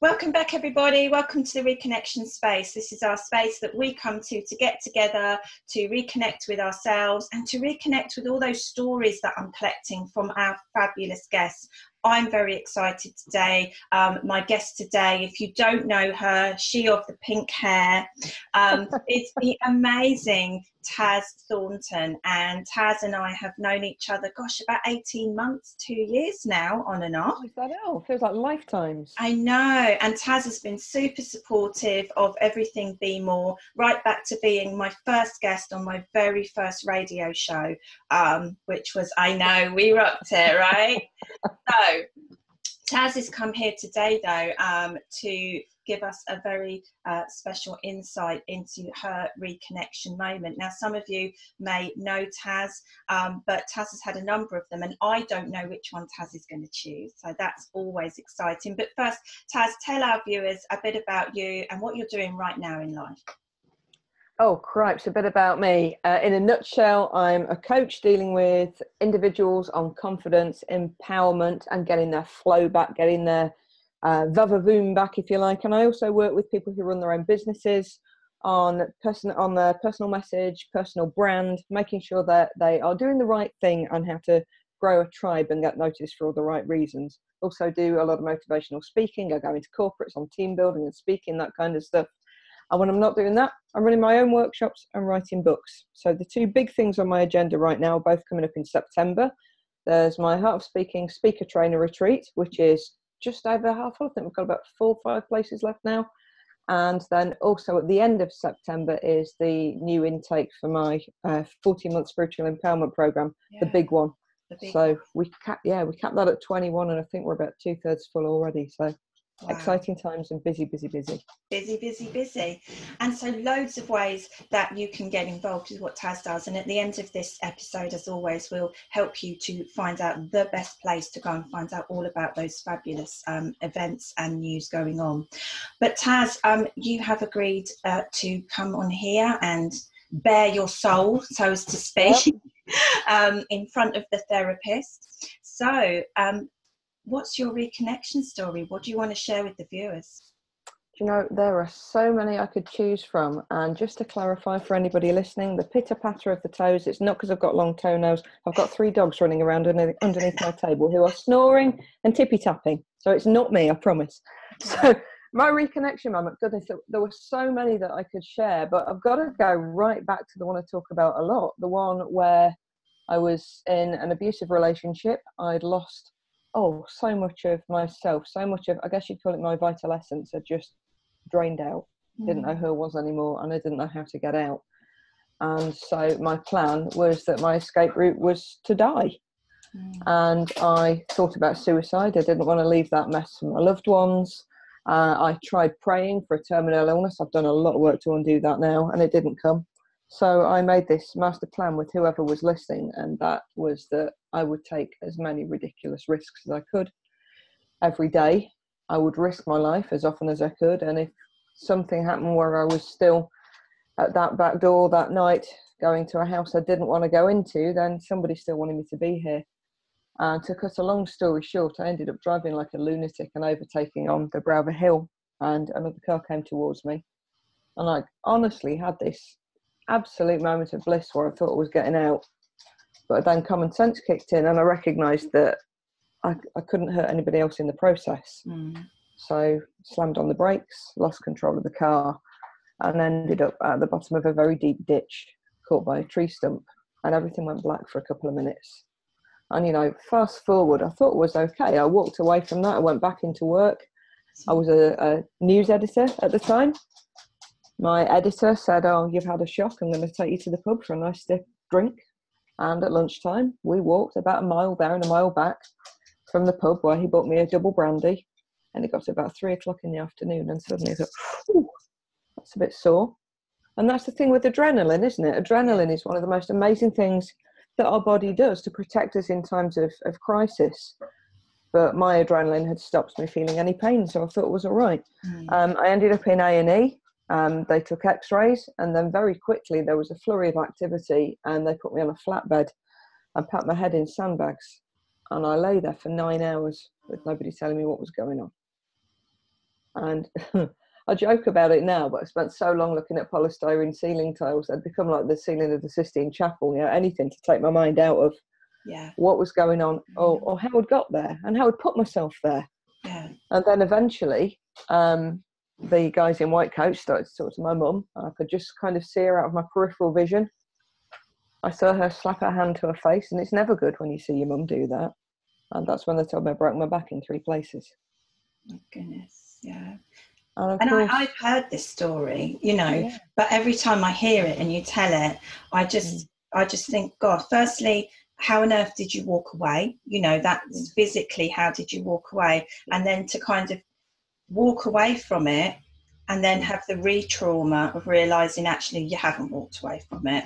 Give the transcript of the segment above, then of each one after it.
Welcome back, everybody. Welcome to the Reconnection space. This is our space that we come to get together, to reconnect with ourselves and to reconnect with all those stories that I'm collecting from our fabulous guests. I'm very excited today. My guest today, if you don't know her, she of the pink hair, is the amazing Taz Thornton. And Taz and I have known each other, gosh, about 18 months, 2 years now, on and off. I know, feels like lifetimes. I know, and Taz has been super supportive of everything Be More, right back to being my first guest on my very first radio show, which was, I know, we rocked it, right? So, Taz has come here today, though, to give us a very special insight into her reconnection moment. Now, some of you may know Taz, but Taz has had a number of them, and I don't know which one Taz is going to choose. So that's always exciting. But first, Taz, tell our viewers a bit about you and what you're doing right now in life. Oh, cripes, a bit about me. In a nutshell, I'm a coach dealing with individuals on confidence, empowerment, and getting their flow back, getting their va-va-voom back, if you like. And I also work with people who run their own businesses on their personal message, personal brand, making sure that they are doing the right thing and how to grow a tribe and get noticed for all the right reasons. Also do a lot of motivational speaking. I go into corporates on team building and speaking, that kind of stuff. And when I'm not doing that, I'm running my own workshops and writing books. So the two big things on my agenda right now are both coming up in September. There's my Heart of Speaking Speaker Trainer Retreat, which is just over half full. I think we've got about 4 or 5 places left now. And then also at the end of September is the new intake for my 14-month spiritual empowerment program, the big one. We capped that at 21, and I think we're about 2/3 full already. So. Wow. Exciting times and busy. Busy. And so loads of ways that you can get involved with what Taz does. And at the end of this episode, as always, we'll help you to find out the best place to go and find out all about those fabulous events and news going on. But Taz, you have agreed to come on here and bare your soul, so as to speak, in front of the therapist. So, what's your reconnection story? What do you want to share with the viewers? You know, there are so many I could choose from. And just to clarify for anybody listening, the pitter-patter of the toes, it's not because I've got long toenails. I've got 3 dogs running around underneath my table who are snoring and tippy-tapping. So it's not me, I promise. So my reconnection moment, goodness, there were so many that I could share, but I've got to go right back to the one I talk about a lot, the one where I was in an abusive relationship. I'd lost so much of myself, so much of, I guess you'd call it my vital essence, had just drained out. Didn't know who I was anymore, and I didn't know how to get out. And so my plan was that my escape route was to die. And I thought about suicide. I didn't want to leave that mess for my loved ones. I tried praying for a terminal illness. I've done a lot of work to undo that now, and it didn't come. So I made this master plan with whoever was listening, and that was that I would take as many ridiculous risks as I could. Every day, I would risk my life as often as I could, and if something happened where I was still at that back door that night, going to a house I didn't want to go into, then somebody still wanted me to be here. And to cut a long story short, I ended up driving like a lunatic and overtaking on the brow of a hill, and another car came towards me. And I honestly had this absolute moment of bliss where I thought I was getting out, but then common sense kicked in and I recognised that I couldn't hurt anybody else in the process. So slammed on the brakes, lost control of the car, and ended up at the bottom of a very deep ditch, caught by a tree stump, and everything went black for a couple of minutes. And you know, fast forward, I thought it was okay. I walked away from that. I went back into work. I was a news editor at the time. My editor said, you've had a shock. I'm going to take you to the pub for a nice stiff drink. And at lunchtime, we walked about a mile there and a mile back from the pub where he bought me a double brandy. And it got to about 3 o'clock in the afternoon. And suddenly I thought, that's a bit sore. And that's the thing with adrenaline, isn't it? Adrenaline is one of the most amazing things that our body does to protect us in times of crisis. But my adrenaline had stopped me feeling any pain, so I thought it was all right. I ended up in A&E. They took x-rays, and then very quickly there was a flurry of activity, and they put me on a flatbed and packed my head in sandbags. And I lay there for 9 hours with nobody telling me what was going on. And I joke about it now, but I spent so long looking at polystyrene ceiling tiles, I'd become like the ceiling of the Sistine Chapel, anything to take my mind out of what was going on, or how I'd got there and how I'd put myself there. Yeah. And then eventually, the guys in white coats started to talk to my mum. I could just kind of see her out of my peripheral vision. I saw her slap her hand to her face, and it's never good when you see your mum do that. And that's when they told me I broke my back in 3 places. Oh, goodness, yeah. And, And I've heard this story, but every time I hear it and you tell it, I just think, God, firstly, how on earth did you walk away? That's physically, how did you walk away? And then to kind of walk away from it and then have the re-trauma of realising actually you haven't walked away from it.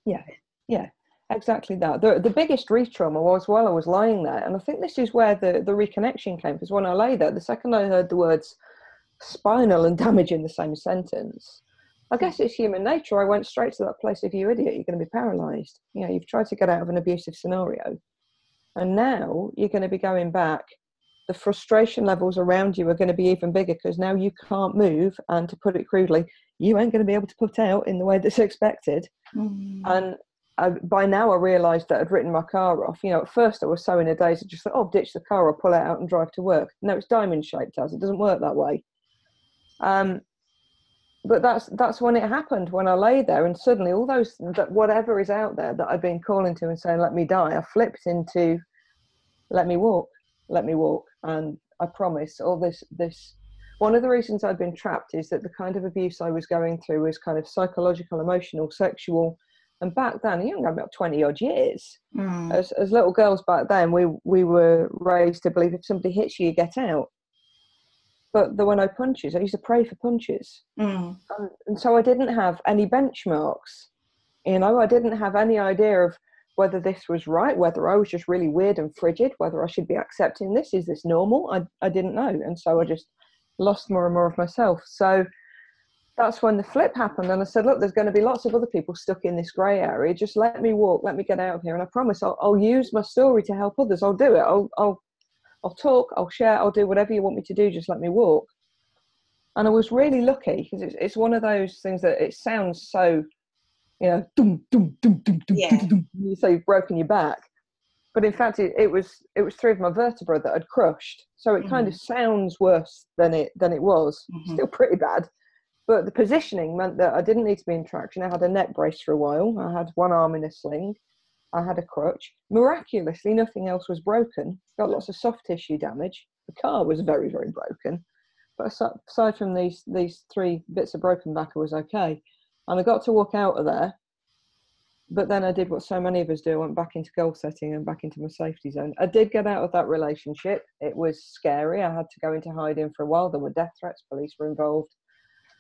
Yeah, exactly that. The biggest re-trauma was while I was lying there. And I think this is where the reconnection came, because when I lay there, the second I heard the words spinal and damage in the same sentence, I guess it's human nature. I went straight to that place of, you idiot, you're going to be paralysed. You've tried to get out of an abusive scenario. And now you're going to be going back. The frustration levels around you are going to be even bigger because now you can't move. And to put it crudely, you ain't going to be able to put out in the way that's expected. And by now I realised that I'd written my car off. At first I was so in a daze, I just thought, ditch the car or pull it out and drive to work. No, it's diamond shaped, as it doesn't work that way. But that's when it happened, when I lay there, and suddenly all those, that whatever is out there that I'd been calling to and saying, let me die, I flipped into, let me walk. And I promise all this, one of the reasons I'd been trapped is that the kind of abuse I was going through was kind of psychological, emotional, sexual. And back then, you know, about 20 odd years, as little girls back then, we were raised to believe if somebody hits you, you get out. But there were no punches. I used to pray for punches. And so I didn't have any benchmarks. I didn't have any idea of whether this was right, whether I was just really weird and frigid, whether I should be accepting this. Is this normal? I didn't know. And so I just lost more and more of myself. So that's when the flip happened. And I said, look, there's going to be lots of other people stuck in this grey area. Just let me walk. Let me get out of here. And I promise I'll use my story to help others. I'll do it. I'll talk, I'll share, I'll do whatever you want me to do, just let me walk. And I was really lucky, because it's one of those things that it sounds so, dum, dum, dum, dum, dum, dum. You say you've broken your back. But in fact, it was 3 of my vertebrae that I'd crushed. So it kind of sounds worse than it was. Still pretty bad. But the positioning meant that I didn't need to be in traction. I had a neck brace for a while. I had one arm in a sling. I had a crutch. Miraculously, nothing else was broken. Got lots of soft tissue damage. The car was very, very broken. But aside from these 3 bits of broken back, I was okay. And I got to walk out of there. But then I did what so many of us do. I went back into goal setting and back into my safety zone. I did get out of that relationship. It was scary. I had to go into hiding for a while. There were death threats. Police were involved.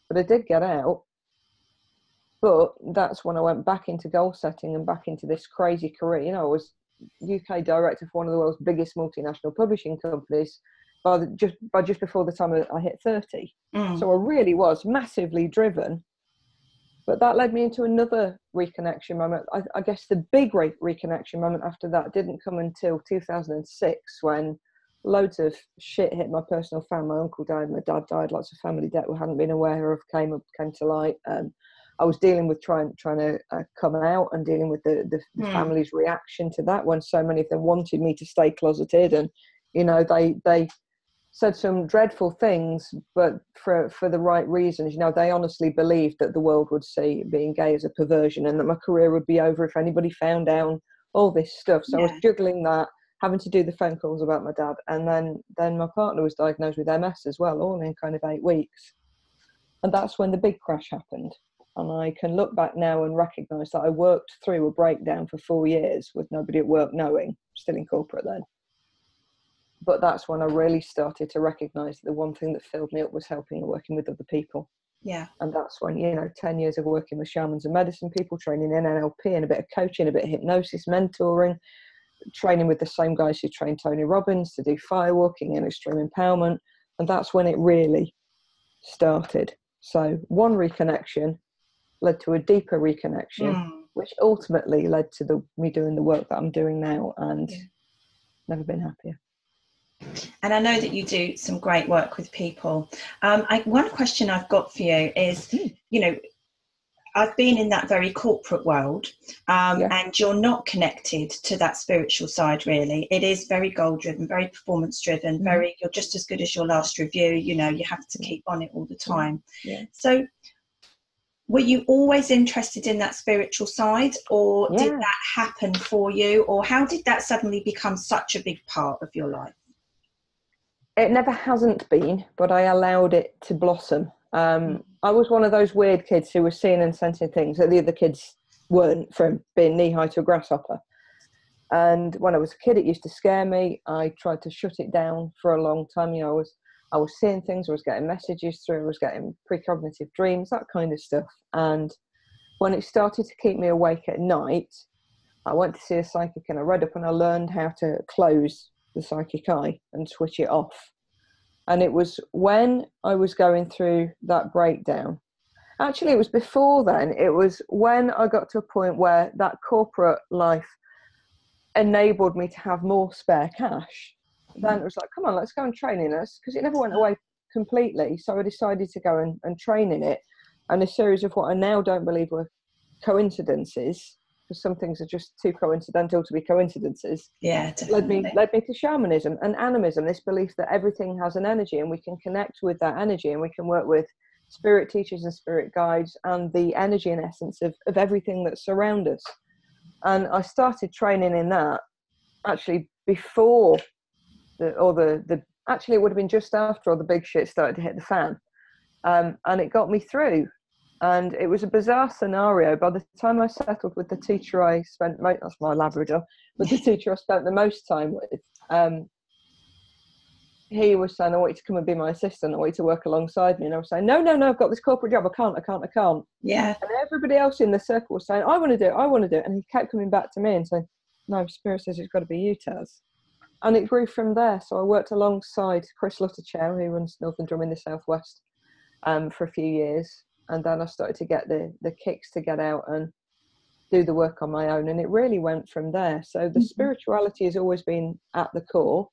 But I did get out. But that's when I went back into goal setting and back into this crazy career. I was UK director for one of the world's biggest multinational publishing companies by just before the time I hit 30. So I really was massively driven. But that led me into another reconnection moment. I guess the big reconnection moment after that didn't come until 2006, when loads of shit hit my personal family. My uncle died, my dad died, lots of family debt we hadn't been aware of came to light. I was dealing with trying to come out and dealing with the family's reaction to that, when so many of them wanted me to stay closeted, and they said some dreadful things, but for the right reasons. They honestly believed that the world would see being gay as a perversion, and that my career would be over if anybody found out all this stuff. So I was juggling that, having to do the phone calls about my dad, and then my partner was diagnosed with MS as well, all in kind of 8 weeks. And that's when the big crash happened. And I can look back now and recognise that I worked through a breakdown for 4 years with nobody at work knowing, still in corporate then. But that's when I really started to recognise the one thing that filled me up was helping and working with other people. Yeah. And that's when, 10 years of working with shamans and medicine people, training in NLP and a bit of coaching, a bit of hypnosis, mentoring, training with the same guys who trained Tony Robbins to do firewalking and extreme empowerment. And that's when it really started. So one reconnection led to a deeper reconnection, which ultimately led to me doing the work that I'm doing now, and never been happier. And I know that you do some great work with people. One question I've got for you is, you know, I've been in that very corporate world, and you're not connected to that spiritual side, really. It is very goal driven, very performance driven, very, you're just as good as your last review, you know, you have to keep on it all the time. So were you always interested in that spiritual side, or did that happen for you, or how did that suddenly become such a big part of your life? It never hasn't been, but I allowed it to blossom. I was one of those weird kids who was seeing and sensing things that the other kids weren't, from being knee-high to a grasshopper. And when I was a kid, it used to scare me. I tried to shut it down for a long time. You know, I was seeing things, I was getting messages through, I was getting precognitive dreams, that kind of stuff. And when it started to keep me awake at night, I went to see a psychic, and I read up and I learned how to close the psychic eye and switch it off. And it was when I was going through that breakdown. Actually, it was before then. It was when I got to a point where that corporate life enabled me to have more spare cash. Then it was like, come on, let's go and train in us, because it never went away completely. So I decided to go and train in it. And a series of what I now don't believe were coincidences, because some things are just too coincidental to be coincidences. Yeah, definitely. led me to shamanism and animism, this belief that everything has an energy and we can connect with that energy, and we can work with spirit teachers and spirit guides and the energy and essence of everything that surrounds us. And I started training in that actually before actually it would have been just after all the big shit started to hit the fan. And it got me through. And it was a bizarre scenario. By the time I settled with the teacher I spent, that's my Labrador, but the teacher I spent the most time with, he was saying, I want you to come and be my assistant. I want you to work alongside me. And I was saying, no, I've got this corporate job. I can't. Yeah. And everybody else in the circle was saying, I want to do it. And he kept coming back to me and saying, no, Spirit says it's got to be you, Taz. And it grew from there. So I worked alongside Chris Lutterchow, who runs Northern Drum in the Southwest, for a few years. And then I started to get the kicks to get out and do the work on my own. And it really went from there. So the spirituality has always been at the core.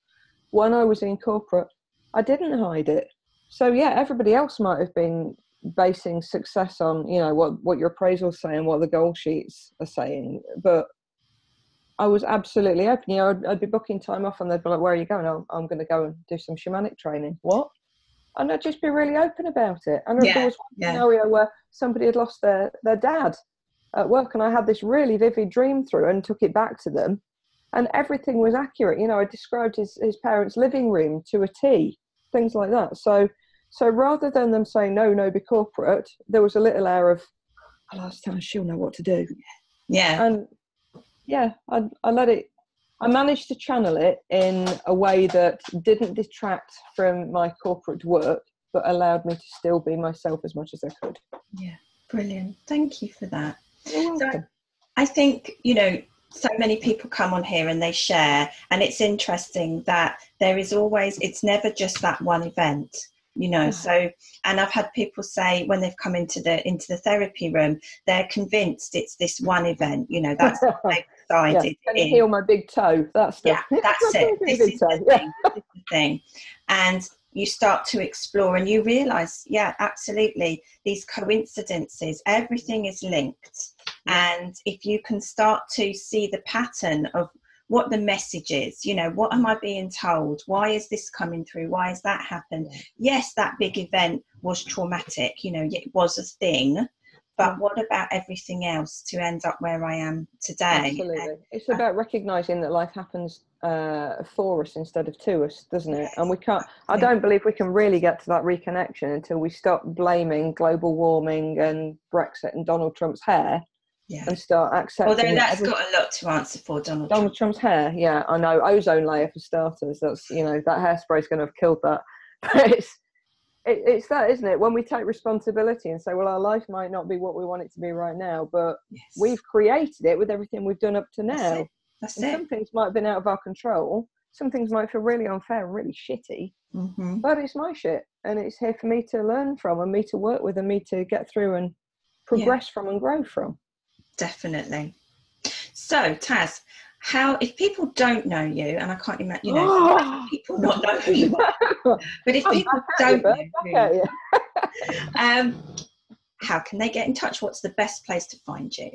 When I was in corporate, I didn't hide it. So yeah, everybody else might have been basing success on, you know, what your appraisal's saying, what the goal sheets are saying. But I was absolutely open. You know, I'd be booking time off and they'd be like, where are you going? Oh, I'm going to go and do some shamanic training. What? And I'd just be really open about it. And there was one scenario where somebody had lost their dad at work, and I had this really vivid dream through and took it back to them, and everything was accurate. You know, I described his parents' living room to a T, things like that. So rather than them saying, no, be corporate, there was a little air of, I'll ask her, she'll know what to do. Yeah. And yeah, I let it, I managed to channel it in a way that didn't detract from my corporate work, but allowed me to still be myself as much as I could. Yeah, brilliant. Thank you for that. You're welcome. So I think, you know, so many people come on here and they share, and it's interesting that there is always, it's never just that one event, you know. So, and I've had people say when they've come into the therapy room, they're convinced it's this one event, you know, that's what they've decided. Can you heal my big toe? That's that's it. This is the thing. This is the thing. And you start to explore and you realize, yeah, absolutely, these coincidences, everything is linked. And if you can start to see the pattern of what the message is, you know, what am I being told? Why is this coming through? Why has that happened? Yes, that big event was traumatic, you know, it was a thing, but what about everything else to end up where I am today? Absolutely. It's about recognizing that life happens for us instead of to us, doesn't it? And we can't, I don't believe we can really get to that reconnection until we stop blaming global warming and Brexit and Donald Trump's hair. And start accepting. Although that's got a lot to answer for, Donald Trump's hair. Yeah, I know. Ozone layer for starters. That's, you know, that hairspray is going to have killed that. But it's that, isn't it? When we take responsibility and say, well, our life might not be what we want it to be right now, but we've created it with everything we've done up to now. That's it. Some things might have been out of our control. Some things might feel really unfair and really shitty. But it's my shit, and it's here for me to learn from, and me to work with, and me to get through and progress from and grow from. Definitely. So, Taz, how, if people don't know you, and I can't imagine, you know, people not know who you are, but if people don't know who you are, how can they get in touch? What's the best place to find you?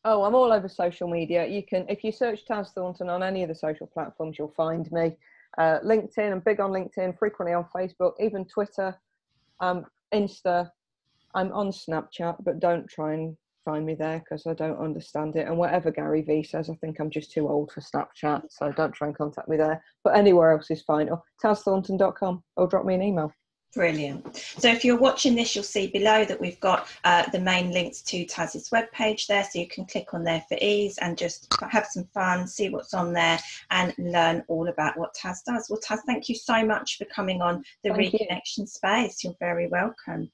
Oh, I'm all over social media. You can, if you search Taz Thornton on any of the social platforms, you'll find me. LinkedIn, I'm big on LinkedIn, frequently on Facebook, even Twitter, Insta. I'm on Snapchat, but don't try and find me there because I don't understand it. And whatever Gary Vee says, I think I'm just too old for Snapchat, so don't try and contact me there. But anywhere else is fine. Or tazthornton.com, or drop me an email. Brilliant. So if you're watching this, you'll see below that we've got the main links to Taz's webpage there, so you can click on there for ease and just have some fun, see what's on there and learn all about what Taz does. Well, Taz, thank you so much for coming on the Reconnection space. You're very welcome.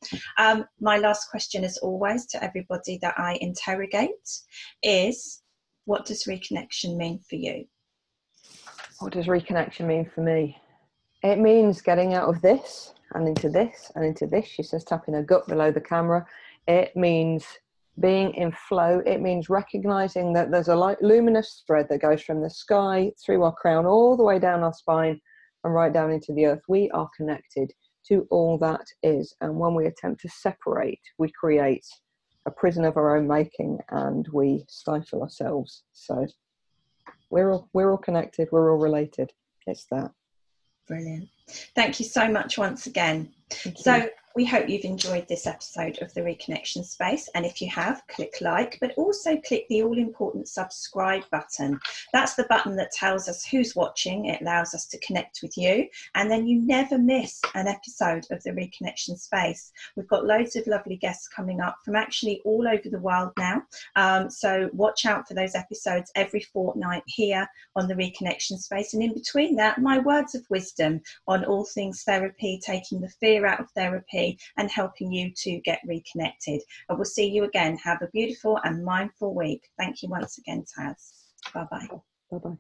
My last question, as always, to everybody that I interrogate is, what does Reconnection mean for you? What does Reconnection mean for me? It means getting out of this and into this and into this. She says tapping her gut below the camera. It means being in flow. It means recognizing that there's a light, luminous thread that goes from the sky through our crown all the way down our spine and right down into the earth. We are connected to all that is. And when we attempt to separate, we create a prison of our own making and we stifle ourselves. So we're all connected. We're all related. It's that. Brilliant. Thank you so much once again. So we hope you've enjoyed this episode of the Reconnection Space, and if you have, click like, but also click the all-important subscribe button. That's the button that tells us who's watching. It allows us to connect with you, and then you never miss an episode of the Reconnection Space. We've got loads of lovely guests coming up from actually all over the world now, so watch out for those episodes every fortnight here on the Reconnection Space, and in between that, my words of wisdom on all things therapy, taking the fear out of therapy and helping you to get reconnected. I will see you again. Have a beautiful and mindful week. Thank you once again, Taz. Bye-bye. Bye-bye.